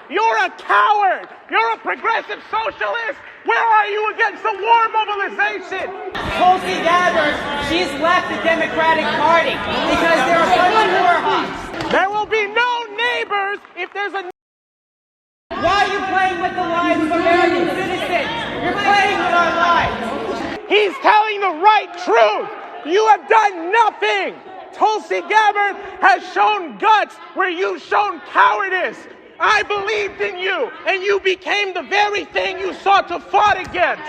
You're a coward. You're a progressive socialist. Where are you against the war mobilization? Tulsi Gabbard, she's left the Democratic Party because there are a bunch of war hawks. There will be no neighbors if there's a... Why are you playing with the lives of American citizens? You're playing with our lives. He's telling the right truth. You have done nothing. Tulsi Gabbard has shown guts where you've shown cowardice. I believed in you, and you became the very thing you sought to fight against.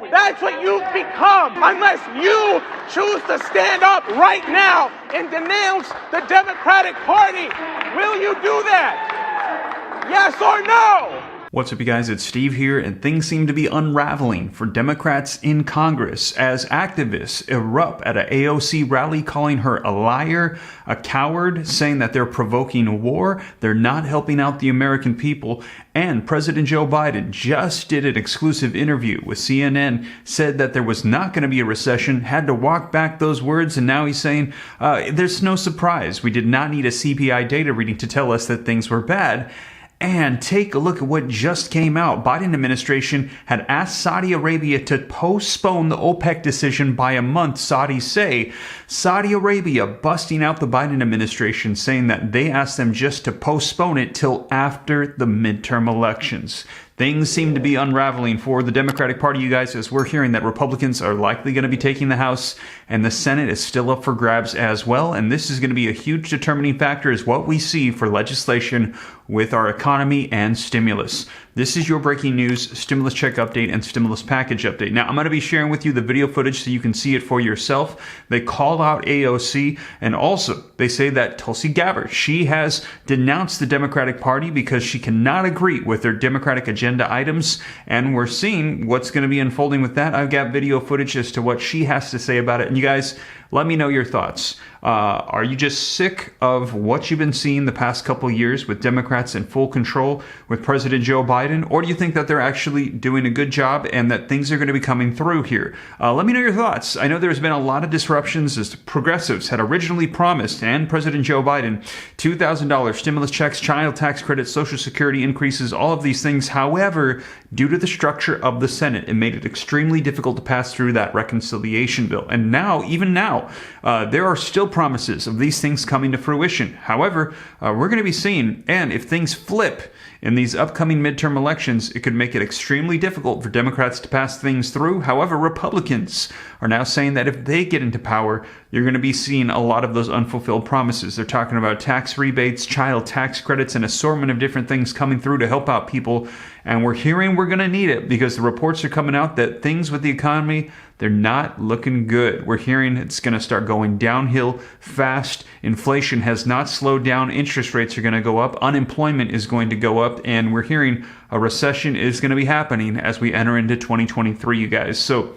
That's what you've become. Unless you choose to stand up right now and denounce the Democratic Party, will you do that? Yes or no? What's up, you guys? It's Steve here, and things seem to be unraveling for Democrats in Congress as activists erupt at an AOC rally calling her a liar, a coward, saying that they're provoking war, they're not helping out the American people, and President Joe Biden just did an exclusive interview with CNN, said that there was not going to be a recession, had to walk back those words, and now he's saying, there's no surprise. We did not need a CPI data reading to tell us that things were bad. And take a look at what just came out. Biden administration had asked Saudi Arabia to postpone the OPEC decision by a month, Saudis say. Saudi Arabia busting out the Biden administration, saying that they asked them just to postpone it till after the midterm elections. Things seem to be unraveling for the Democratic Party, you guys, as we're hearing that Republicans are likely going to be taking the House and the Senate is still up for grabs as well. And this is going to be a huge determining factor as what we see for legislation with our economy and stimulus. This is your breaking news, stimulus check update, and stimulus package update. Now, I'm going to be sharing with you the video footage so you can see it for yourself. They call out AOC, and also they say that Tulsi Gabbard, she has denounced the Democratic Party because she cannot agree with their Democratic agenda items, and we're seeing what's going to be unfolding with that. I've got video footage as to what she has to say about it, and you guys, let me know your thoughts. Are you just sick of what you've been seeing the past couple years with Democrats in full control with President Joe Biden? Or do you think that they're actually doing a good job and that things are going to be coming through here? Let me know your thoughts. I know there's been a lot of disruptions as progressives had originally promised, and President Joe Biden, $2,000 stimulus checks, child tax credits, Social Security increases, all of these things. However, due to the structure of the Senate, it made it extremely difficult to pass through that reconciliation bill. And now, even now, there are still promises of these things coming to fruition. However, we're going to be seeing, and if things flip in these upcoming midterm elections, it could make it extremely difficult for Democrats to pass things through. However, Republicans are now saying that if they get into power, you're going to be seeing a lot of those unfulfilled promises. They're talking about tax rebates, child tax credits, an assortment of different things coming through to help out people. And we're hearing we're going to need it because the reports are coming out that things with the economy, they're not looking good. We're hearing it's going to start going downhill fast. Inflation has not slowed down. Interest rates are going to go up. Unemployment is going to go up. And we're hearing a recession is going to be happening as we enter into 2023, you guys. So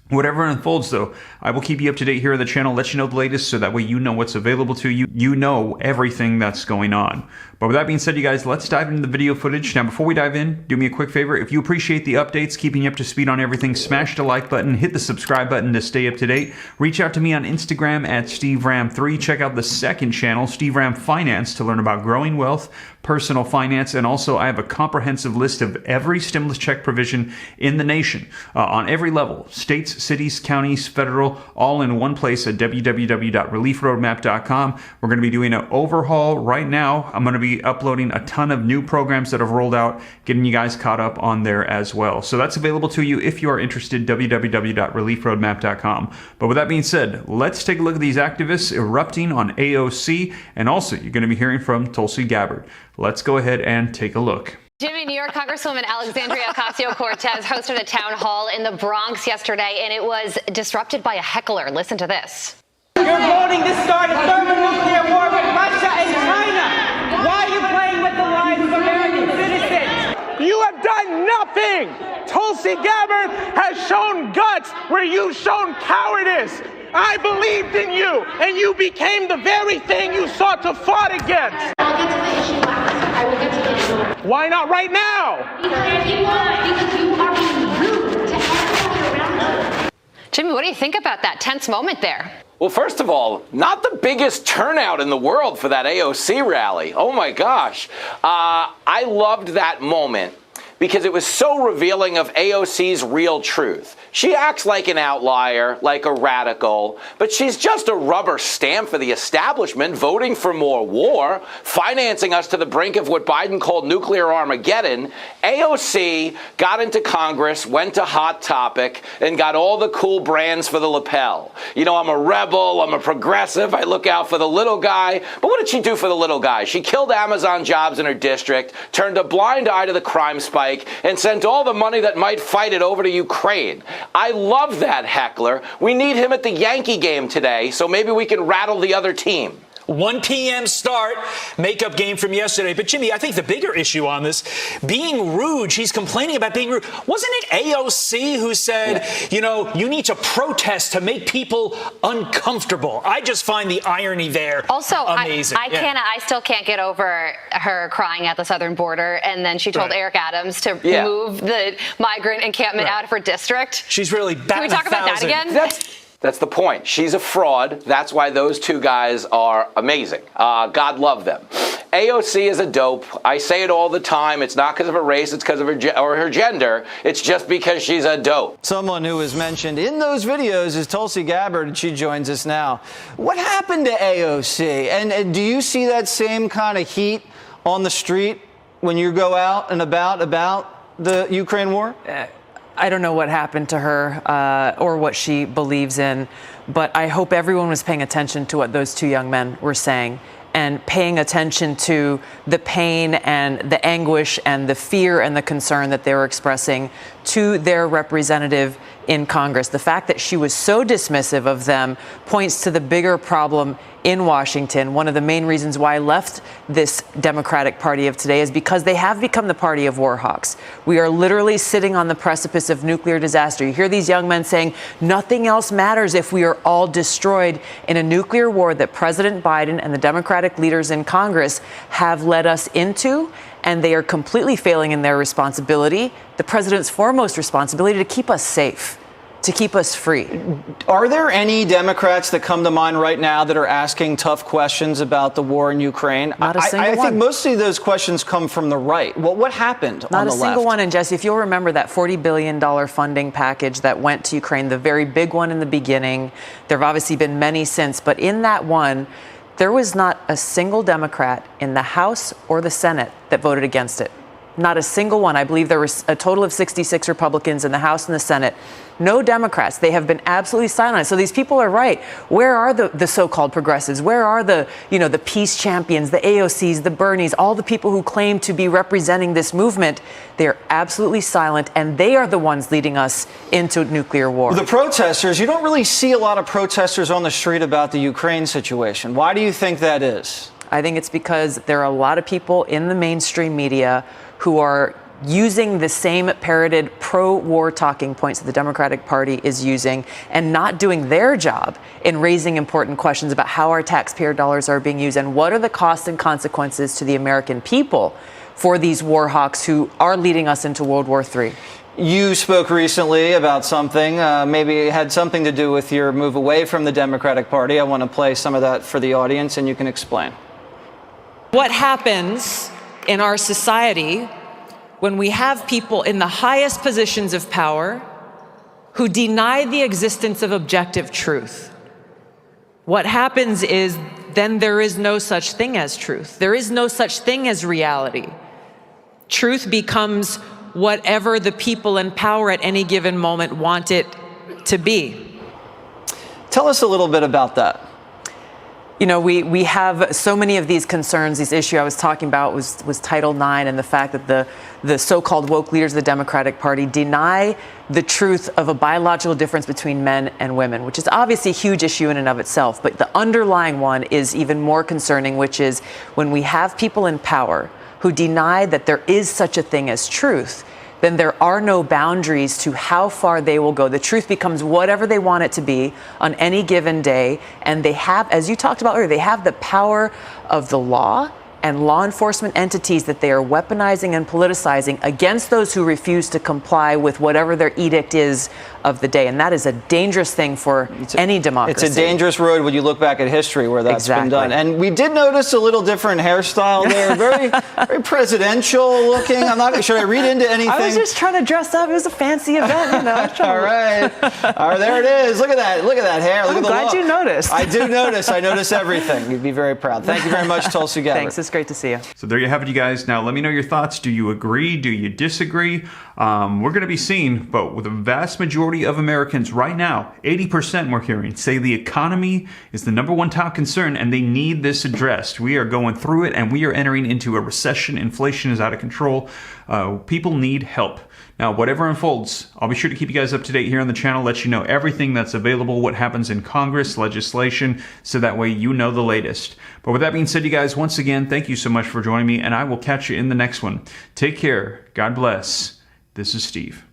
whatever unfolds, though, I will keep you up to date here on the channel, let you know the latest so that way you know what's available to you. You know everything that's going on. But with that being said, you guys, let's dive into the video footage. Now, before we dive in, do me a quick favor. If you appreciate the updates, keeping you up to speed on everything, smash the like button, hit the subscribe button to stay up to date. Reach out to me on Instagram at SteveRam3. Check out the second channel, Steve Ram Finance, to learn about growing wealth, personal finance, and also I have a comprehensive list of every stimulus check provision in the nation on every level, states, cities, counties, federal, all in one place at www.reliefroadmap.com. We're going to be doing an overhaul right now. I'm going to be uploading a ton of new programs that have rolled out, getting you guys caught up on there as well. So that's available to you if you are interested, www.reliefroadmap.com. But with that being said, let's take a look at these activists erupting on AOC, and also you're going to be hearing from Tulsi Gabbard. Let's go ahead and take a look. Jimmy, New York Congresswoman Alexandria Ocasio-Cortez hosted a town hall in the Bronx yesterday, and it was disrupted by a heckler. Listen to this. You're voting to start a thermonuclear war with Russia and China. Why are you playing with the lives of American citizens? You have done nothing. Tulsi Gabbard has shown guts where you've shown cowardice. I believed in you, and you became the very thing you sought to fight against. I'll get to the issue last. I will get to the issue. Why not right now? Because you are being rude to everyone around you. Jimmy, what do you think about that tense moment there? Well, first of all, not the biggest turnout in the world for that AOC rally. Oh my gosh. I loved that moment because it was so revealing of AOC's real truth. She acts like an outlier, like a radical, but she's just a rubber stamp for the establishment, voting for more war, financing us to the brink of what Biden called nuclear Armageddon. AOC got into Congress, went to Hot Topic, and got all the cool brands for the lapel. You know, I'm a rebel, I'm a progressive, I look out for the little guy. But what did she do for the little guy? She killed Amazon jobs in her district, turned a blind eye to the crime spike, and sent all the money that might fight it over to Ukraine. I love that heckler. We need him at the Yankee game today, so maybe we can rattle the other team. 1 p.m. start, makeup game from yesterday. But, Jimmy, I think the bigger issue on this, being rude, she's complaining about being rude. Wasn't it AOC who said, you know, you need to protest to make people uncomfortable? I just find the irony there also amazing. I still can't get over her crying at the southern border, and then she told Eric Adams to move the migrant encampment out of her district. She's really batting Can we talk about that again? That's the point. She's a fraud. That's why those two guys are amazing. God love them. AOC is a dope. I say it all the time. It's not because of her race. It's because of her gender. It's just because she's a dope. Someone who was mentioned in those videos is Tulsi Gabbard, and she joins us now. What happened to AOC? And do you see that same kind of heat on the street when you go out and about the Ukraine war? I don't know what happened to her or what she believes in, but I hope everyone was paying attention to what those two young men were saying and paying attention to the pain and the anguish and the fear and the concern that they were expressing to their representative in Congress. The fact that she was so dismissive of them points to the bigger problem in Washington. One of the main reasons why I left this Democratic Party of today is because they have become the party of war hawks. We are literally sitting on the precipice of nuclear disaster. You hear these young men saying nothing else matters if we are all destroyed in a nuclear war that President Biden and the Democratic leaders in Congress have led us into, and they are completely failing in their responsibility, the president's foremost responsibility, to keep us safe, to keep us free. Are there any Democrats that come to mind right now that are asking tough questions about the war in Ukraine? Not a single one. I think mostly those questions come from the right. Well, what happened on the left? Not a single one. And Jesse, if you'll remember that $40 billion funding package that went to Ukraine, the very big one in the beginning, there have obviously been many since, but in that one, there was not a single Democrat in the House or the Senate that voted against it. Not a single one. I believe there was a total of 66 Republicans in the House and the Senate. No Democrats. They have been absolutely silent. So these people are right. Where are the so-called progressives? Where are the peace champions, the AOCs, the Bernies, all the people who claim to be representing this movement? They are absolutely silent, and they are the ones leading us into nuclear war. The protesters, you don't really see a lot of protesters on the street about the Ukraine situation. Why do you think that is? I think it's because there are a lot of people in the mainstream media who are using the same parroted pro-war talking points that the Democratic Party is using and not doing their job in raising important questions about how our taxpayer dollars are being used and what are the costs and consequences to the American people for these war hawks who are leading us into World War III. You spoke recently about something, maybe it had something to do with your move away from the Democratic Party. I want to play some of that for the audience, and you can explain. What happens in our society when we have people in the highest positions of power who deny the existence of objective truth? What happens is then there is no such thing as truth. There is no such thing as reality. Truth becomes whatever the people in power at any given moment want it to be. Tell us a little bit about that. You know, we have so many of these concerns. This issue I was talking about was Title IX and the fact that the so-called woke leaders of the Democratic Party deny the truth of a biological difference between men and women, which is obviously a huge issue in and of itself. But the underlying one is even more concerning, which is when we have people in power who deny that there is such a thing as truth, then there are no boundaries to how far they will go. The truth becomes whatever they want it to be on any given day. And they have, as you talked about earlier, they have the power of the law and law enforcement entities that they are weaponizing and politicizing against those who refuse to comply with whatever their edict is of the day. And that is a dangerous thing for any democracy. It's a dangerous road when you look back at history where that's been done. And we did notice a little different hairstyle there. Very, very presidential looking. I'm not sure I read into anything. I was just trying to dress up. It was a fancy event, you know. All right. There it is. Look at that. Look at that hair. Look I'm at the glad look. you noticed. I do notice. I notice everything. You'd be very proud. Thank you very much, Tulsi Gabbard. Thanks. It's great to see you. So there you have it, you guys. Now let me know your thoughts. Do you agree? Do you disagree? We're going to be seeing, but with the vast majority of Americans right now, 80% we're hearing, say the economy is the #1 top concern and they need this addressed. We are going through it and we are entering into a recession. Inflation is out of control. People need help. Now, whatever unfolds, I'll be sure to keep you guys up to date here on the channel, let you know everything that's available, what happens in Congress, legislation, so that way you know the latest. But with that being said, you guys, once again, thank you so much for joining me, and I will catch you in the next one. Take care. God bless. This is Steve.